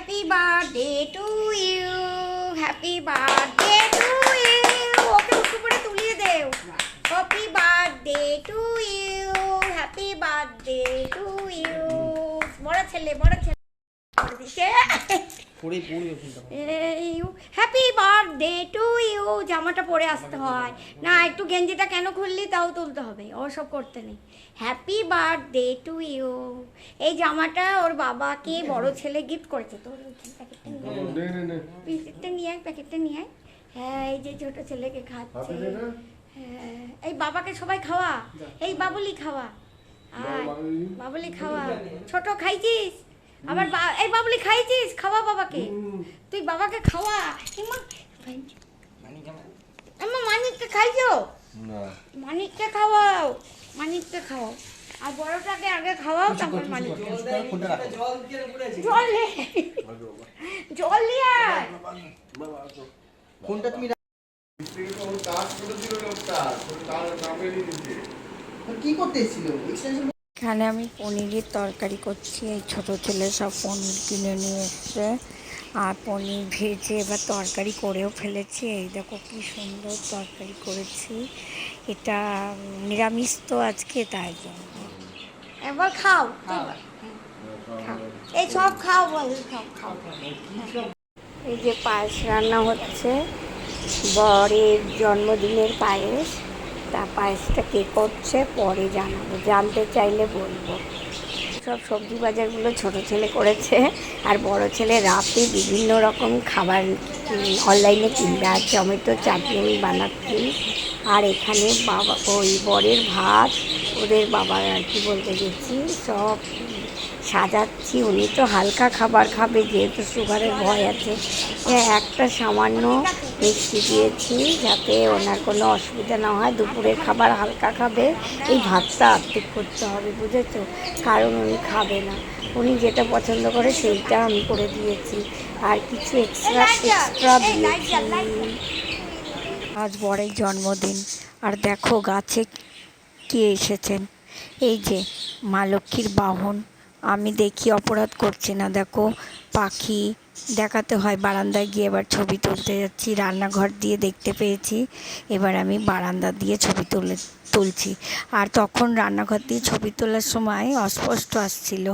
Happy birthday to you, happy birthday to you. Okay উঠে পড়ে তুলিয়ে দেও। Happy birthday to you, happy birthday to you. বড় ছেলে হ্যাপি বার্থডে টু ইউ। জামাটা পরে আসতে হয় না, একটু গেঞ্জিটা কেন খুললি তাও তুলতে হবে, ওসব করতে নেই। Happy birthday to you. এই জামাটা ওর বাবাকে বড় ছেলে গিফট করেছে। তোর প্যাকেটটা নিয়ে আয়, প্যাকেটটা নিয়ে আয়। হ্যাঁ, এই যে ছোট ছেলেকে খাচ্ছে। হ্যাঁ, এই বাবাকে সবাই খাওয়া। এই বাবুলি খাওয়া, আয় বাবুলি খাওয়া। ছোট খাইছিস? আবার এই বাবুলি খাইছিস? খাওয়া বাবাকে, তুই বাবাকে খাওয়া। মানিককে খাইছো? মানিককে খাওয়াও, মানিককে খাওয়াও। আর বড়টাকে আগে খাওয়াও, তারপর মানিককে। জল নিয়ে আয়। কোনটা তুমি কি করতে এসেছিল? এখানে আমি পনিরের তরকারি করছি। এই ছোটো ছেলে সব পনির কিনে নিয়ে এসছে, আর পনির ভেজে এবার তরকারি করেও ফেলেছি। এই দেখো কি সুন্দর তরকারি করেছি। এটা নিরামিষ তো আজকে, তাই জন্য। একবার খাও, এই সব খাও, বল সব খাও। এই যে পায়েস রান্না হচ্ছে, বরের জন্মদিনের পায়েস। তা পায়েসটা কে করছে পরে জানাবো, জানতে চাইলে বলবো। সব সবজি বাজারগুলো ছোটো ছেলে করেছে, আর বড় ছেলে রাতে বিভিন্ন রকম খাবার অনলাইনে কিনবে। আর টমেটো চাটনি আমি বানাচ্ছি। আর এখানে বাবা ওই বরের ভাত, ওদের বাবার আর কি বলতে গেছি, সব সাজাচ্ছি। উনি তো হালকা খাবার খাবে, যেহেতু সুগারের ভয় আছে। একটা সামান্য মিষ্টি দিয়েছি যাতে ওনার কোনো অসুবিধা না হয়। দুপুরের খাবার হালকা খাবে, এই ভাতটা আর্ধেক করতে হবে, বুঝেছো? কারণ উনি খাবে না, উনি যেটা পছন্দ করে সেইটা আমি করে দিয়েছি। আর কিছু এক্সট্রা দিয়েছি। আজ বরের জন্মদিন, আর দেখো গাছে কে এসেছেন। এই যে মা লক্ষ্মীর বাহন। আমি দেখি অপরাধ করছি না, দেখো পাখি দেখাতে হয়। বারান্দায় গিয়ে এবার ছবি তুলতে যাচ্ছি, রান্নাঘর দিয়ে দেখতে পেয়েছি, এবার আমি বারান্দা দিয়ে ছবি তুলছি। আর তখন রান্নাঘর দিয়ে ছবি তোলার সময় অস্পষ্ট আসছিল।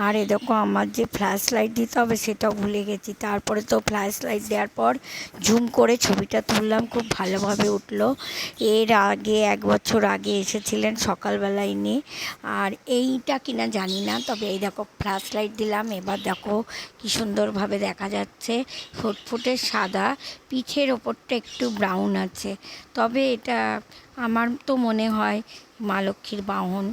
আর এ দেখো আমার যে ফ্ল্যাশ লাইট দিতে হবে সেটাও ভুলে গেছি। তারপরে তো ফ্ল্যাশ লাইট দেওয়ার পর জুম করে ছবিটা তুললাম, খুব ভালোভাবে উঠলো। এর আগে 1 বছর আগে এসেছিলেন সকালবেলা ইনি, আর এইটা কিনা জানি না, তবে এই দেখো ফ্ল্যাশ লাইট দিলাম। এবার দেখো কি সুন্দরভাবে দেখা যাচ্ছে, ফুটফুটে সাদা, পিঠের ওপরটা একটু ব্রাউন আছে। তবে এটা আমার তো মনে হয় মা লক্ষ্মীর বাহন,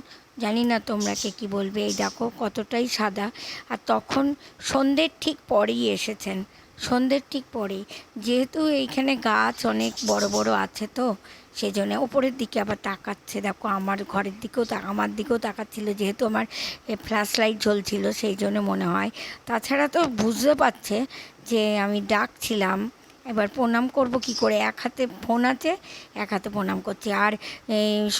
জানি না তোমরা কে কী বলবে। এই দেখো কতটাই সাদা। আর তখন সন্ধ্যের ঠিক পরেই এসেছেন, সন্ধ্যের ঠিক পরেই, যেহেতু এইখানে গাছ অনেক বড় বড় আছে তো সেই জন্য ওপরের দিকে আবার তাকাচ্ছে। দেখো আমার ঘরের দিকেও আমার দিকেও তাকাচ্ছিল, যেহেতু আমার ফ্ল্যাশ লাইট জ্বলছিল সেই জন্য মনে হয়। তাছাড়া তো বুঝতে পারছে যে আমি ডাকছিলাম। এবার প্রণাম করব কি করে, এক হাতে ফোন আছে, এক হাতে প্রণাম করছি। আর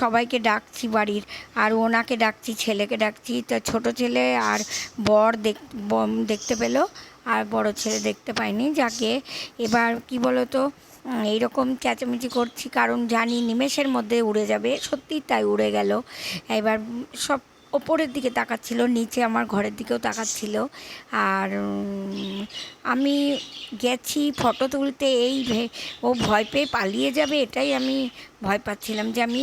সবাইকে ডাকছি বাড়ির, আর ওনাকে ডাকছি, ছেলেকে ডাকছি। তা ছোটো ছেলে আর বর দেখতে পেলো, আর বড় ছেলে দেখতে পায়নি। যাকে এবার কি বলো তো, এইরকম চেঁচামেচি করছি কারণ জানি নিমেষের মধ্যে উড়ে যাবে। সত্যিই তাই, উড়ে গেল। এবার সব ওপরের দিকে তাকাচ্ছিল, নিচে আমার ঘরের দিকেও তাকাচ্ছিল। আর আমি গেছি ফটো তুলতে, ও ভয় পেয়ে পালিয়ে যাবে, এটাই আমি ভয় পাচ্ছিলাম যে আমি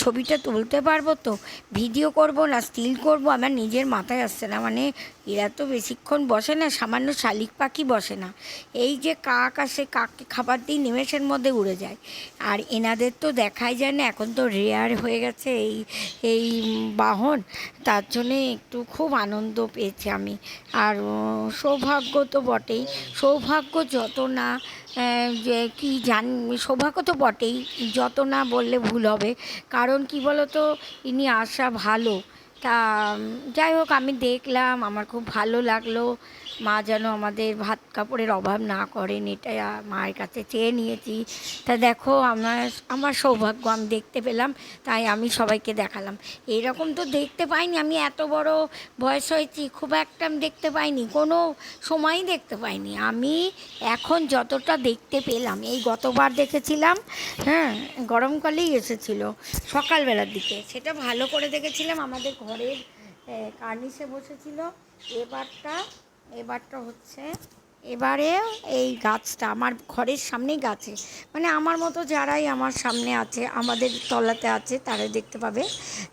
ছবিটা তুলতে পারবো তো, ভিডিও করব না স্টিল করব, আমার নিজের মাথায় আসছে না। মানে এরা তো বেশিক্ষণ বসে না, সামান্য শালিক পাখি বসে না। এই যে কাক আসে, কাককে খাবার দিই, নিমেষের মধ্যে উড়ে যায়। আর এনাদের তো দেখাই যায় না, এখন তো রেয়ার হয়ে গেছে এই বাহন। তার জন্যে একটু খুব আনন্দ পেয়েছি আমি। আর সৌভাগ্য তো বটেই, সৌভাগ্য যত না যে কি জানি, সৌভাগ্য তো বটেই, যত না বললে ভুল হবে। কারণ কি বলো তো, ইনি আসা ভালো, তা যাই হোক, আমি দেখলাম, আমার খুব ভালো লাগলো। মা যেন আমাদের ভাত কাপড়ের অভাব না করেন, এটা মায়ের কাছে চেয়ে নিয়েছি। তা দেখো, আমার আমার সৌভাগ্য, আমি দেখতে পেলাম, তাই আমি সবাইকে দেখালাম। এরকম তো দেখতে পাইনি, আমি এত বড় বয়স হয়েছি, খুব একটা আমি দেখতে পাইনি, কোনো সময়ই দেখতে পাইনি। আমি এখন যতটা দেখতে পেলাম, এই গতবার দেখেছিলাম, হ্যাঁ, গরমকালেই এসেছিল সকালবেলার দিকে, সেটা ভালো করে দেখেছিলাম, আমাদের ঘরের কার্নিশে বসেছিল। এবারটা হচ্ছে, এবারে এই গাছটা আমার ঘরের সামনেই গাছে, মানে আমার মতো যারাই আমার সামনে আছে, আমাদের তলাতে আছে, তারা দেখতে পাবে।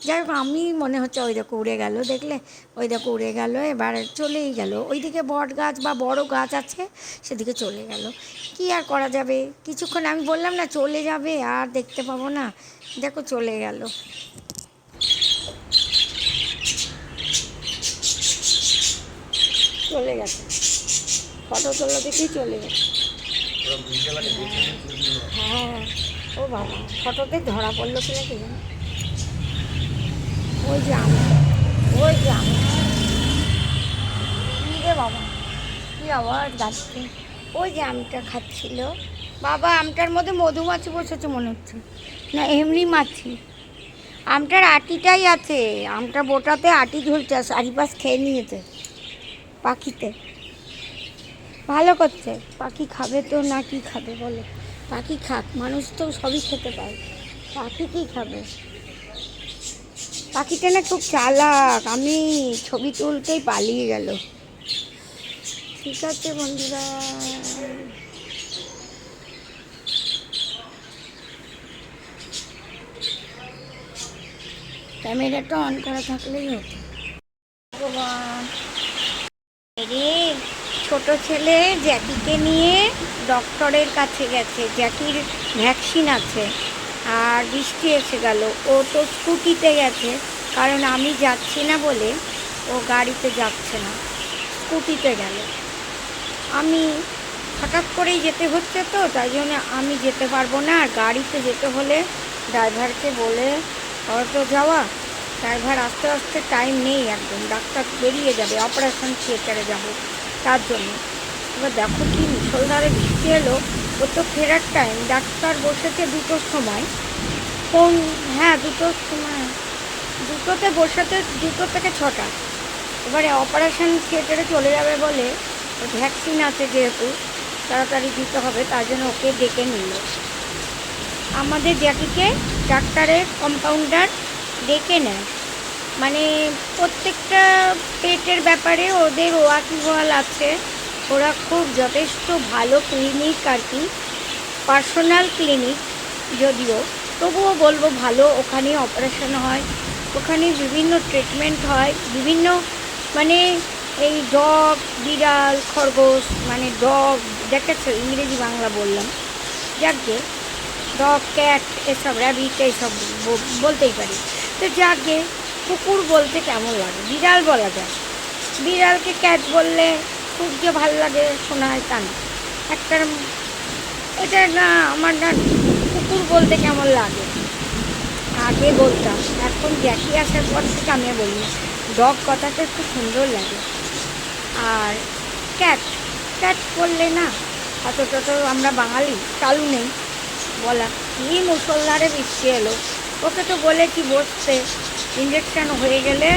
যাই হোক, আমি মনে হচ্ছে ওই দেখো উড়ে গেল, দেখলে, ওই দেখো উড়ে গেল, এবার চলেই গেল, ওইদিকে বট গাছ বা বড় গাছ আছে, সেদিকে চলে গেল। কি আর করা যাবে, কিছুক্ষণ আমি বললাম না চলে যাবে আর দেখতে পাবো না, দেখো চলে গেল। চলে গেছে, ফটো তোলা দেখেই চলে গেছে। হ্যাঁ, ও বাবা, ফটোতে ধরা পড়লো কিনা কি জানি। ওই যে আমি, ওই যে আমি, কী রে বাবা, কী আওয়াজ গাছতে, ওই যে আমটা খাচ্ছিল। বাবা, আমটার মধ্যে মধুমাছি বসেছে মনে হচ্ছে, না এমনি মাছি। আমটার আটিটাই আছে, আমটা বোটাতে আটি ঝুলছে, চারিপাশ খেয়ে নিয়েছে পাখিতে। ভালো করছে, পাখি খাবে তো, না কি খাবে বলো, পাখি খাক, মানুষ তো সবই খেতে পায়, পাখি কী খাবে। পাখিটা না খুব চালাক, আমি ছবি তুলতেই পালিয়ে গেল। ঠিক আছে বন্ধুরা, ক্যামেরাটা অন করা থাকলেই হতো। ভগবান রে, ছোট ছেলে জ্যাকিকে নিয়ে ডক্টরের কাছে গেছে, জ্যাকির ভ্যাকসিন আছে, আর বৃষ্টি এসে গেল, ও তো স্কুটিতে গেছে, কারণ আমি যাচ্ছি না বলে ও গাড়িতে যাচ্ছে না, স্কুটিতে গেল। আমি হঠাৎ করেই যেতে হচ্ছে তো, তাই জন্য আমি যেতে পারবো না, আর গাড়িতে যেতে হলে ড্রাইভারকে বলে হয়তো যাওয়া, ড্রাইভার আস্তে আস্তে টাইম নেই একদম, ডাক্তার বেরিয়ে যাবে, অপারেশন থিয়েটারে যাব, তার জন্য। এবার দেখো কি মুষলধারে বৃষ্টি এলো, ও তো ফেরার টাইম, ডাক্তার বসেছে 2টোর সময়, কোন, হ্যাঁ 2টোর সময়, 2টোতে বসেছে, 2টো থেকে 6টা। এবারে অপারেশন থিয়েটারে চলে যাবে বলে, ভ্যাকসিন আছে যেহেতু তাড়াতাড়ি দিতে হবে, তার জন্য ওকে ডেকে নিল। আমাদের জ্যাকিকে ডাক্তারের কম্পাউন্ডার ডেকে নেয়, মানে প্রত্যেকটা পেটের ব্যাপারে ওদের ওয়াকিবহাল আছে, ওরা খুব যথেষ্ট ভালো ক্লিনিক আর কি, পার্সোনাল ক্লিনিক যদিও, তবুও বলবো ভালো, ওখানে অপারেশন হয়, ওখানে বিভিন্ন ট্রিটমেন্ট হয়, বিভিন্ন, মানে এই ডগ, বিড়াল, খরগোশ, মানে ডগ দেখেছো, ইংরেজি বাংলা বললাম, যাকে ডগ, ক্যাট, এসব র্যাবিট, এইসব বলতেই পারি। তো যাকে কুকুর বলতে কেমন লাগে, বিড়াল বলা যায়, বিড়ালকে ক্যাট বললে খুব যে ভালো লাগে শোনায় তা না, একটা, এটা না আমার না, কুকুর বলতে কেমন লাগে আগে বলতাম, এখন জ্যাকি আসার পর থেকে আমি বলি না, ডগ কথাটা খুব সুন্দর লাগে। আর ক্যাট, ক্যাট বললে না অতটা তো আমরা বাঙালি চালু নেই বলা। এই মুষলধারে বৃষ্টি এলো, ওকে তো বলেছি বসতে, ইঞ্জেকশান হয়ে গেলে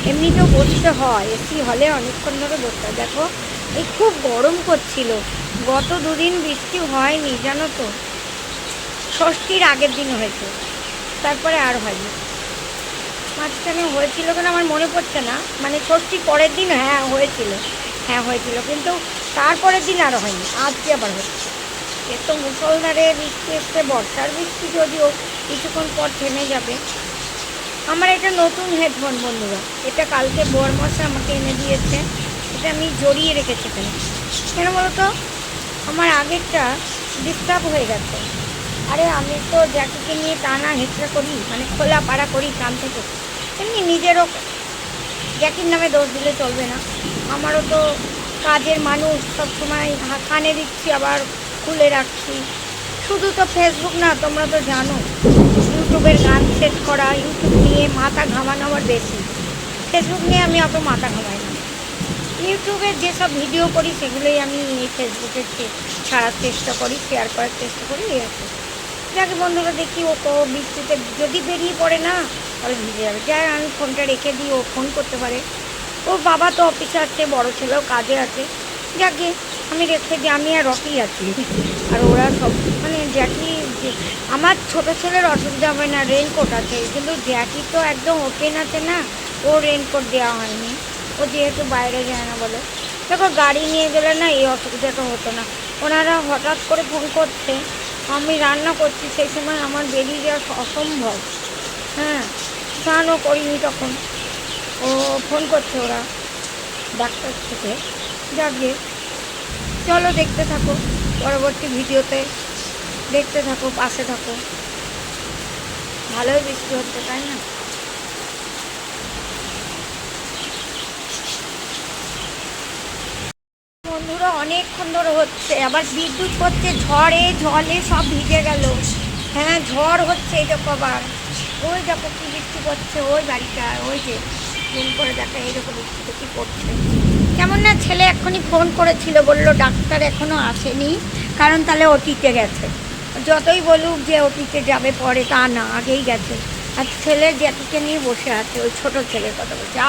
এমনিতেও বসতে হয়, এসি হলে অনেকক্ষণ ধরে বসতে হয়। দেখো এই খুব গরম করছিল, গত 2 দিন বৃষ্টি হয়নি জানো তো, ষষ্ঠীর আগের দিন হয়েছে, তারপরে আর হয়নি। মাঝখানে হয়েছিল কিনা আমার মনে পড়ছে না, মানে ষষ্ঠীর পরের দিন হ্যাঁ হয়েছিল, হ্যাঁ হয়েছিল, কিন্তু তারপরের দিন আর হয়নি, আজকে আবার হচ্ছে। এত মুষলধারে বৃষ্টি এসছে, বর্ষার বৃষ্টি যদিও কিছুক্ষণ পর থেমে যাবে। আমার এটা নতুন হেডফোন বন্ধুরা, এটা কালকে বরমশা আমাকে এনে দিয়েছে, এটা আমি জড়িয়ে রেখেছি এখানে, কেন বলো তো, আমার আগেরটা ডিস্টার্ব হয়ে গেছে। আরে আমি তো জ্যাকিকে নিয়ে টানা হেঁচড়া করি, মানে খোলা পাড়া করি কান থেকে, এমনি নিজেরও, জ্যাকির নামে দোষ দিলে চলবে না, আমারও তো কাজের মানুষ, সবসময় কানে দিচ্ছি আবার খুলে রাখছি। শুধু তো ফেসবুক না, তোমরা তো জানো ইউটিউবের গান সেট করা, ইউটিউব নিয়ে মাথা ঘামানো আমার বেশি, ফেসবুক নিয়ে আমি অত মাথা ঘামাই না। ইউটিউবের যেসব ভিডিও করি সেগুলোই আমি ফেসবুকে ছাড়ার চেষ্টা করি, শেয়ার করার চেষ্টা করি, এই আছে। যাকে বন্ধুরা দেখি ও তো বৃষ্টিতে যদি বেরিয়ে পড়ে না তাহলে ভিজে যাবে, যাই আমি ফোনটা রেখে দিই, ও ফোন করতে পারে। ওর বাবা তো অফিসে আছে, বড় ছেলেও কাজে আছে, যাকে আমি রেখে দিই, আমি আর রকি আছি। আর ওরা সব মানে জ্যাকি, আমার ছোটো ছেলের অসুবিধা হবে না, রেনকোট আছে, কিন্তু জ্যাকি তো একদম ওপেন আছে না, ও রেনকোট দেওয়া হয়নি, ও যেহেতু বাইরে যায় না বলে। দেখো গাড়ি নিয়ে গেলে না এই অসুবিধাটা হতো না। ওনারা হঠাৎ করে ফোন করছে, আমি রান্না করছি, সেই সময় আমার বেরিয়ে যাওয়া অসম্ভব। হ্যাঁ, স্নানও করিনি তখন, ও ফোন করছে ওরা ডাক্তার থেকে। যাকে চলো দেখতে থাকো, পরবর্তী ভিডিওতে দেখতে থাকো, পাশে থাকো। ভালোই বৃষ্টি হচ্ছে, তাই না? বন্ধুরা অনেকক্ষণ ধরে হচ্ছে, আবার বিদ্যুৎ করছে, ঝড়ে জলে সব ভিজে গেল। হ্যাঁ, ঝড় হচ্ছে, এই দেখো আবার, ওই দেখো কি বৃষ্টি করছে, ওই বাড়িটা, ওই যে দিন করে দেখা, এইরকম বৃষ্টিতে কী করছে। কেমন না, ছেলে এক্ষুনি ফোন করেছিল, বললো ডাক্তার এখনও আসেনি, কারণ তাহলে ওটিতে গেছে। যতই বলুক যে ওটিতে যাবে পরে, তা না, আগেই গেছে। আর ছেলে জ্যাকিকে নিয়ে বসে আছে, ওই ছোটো ছেলের কথা বলছে।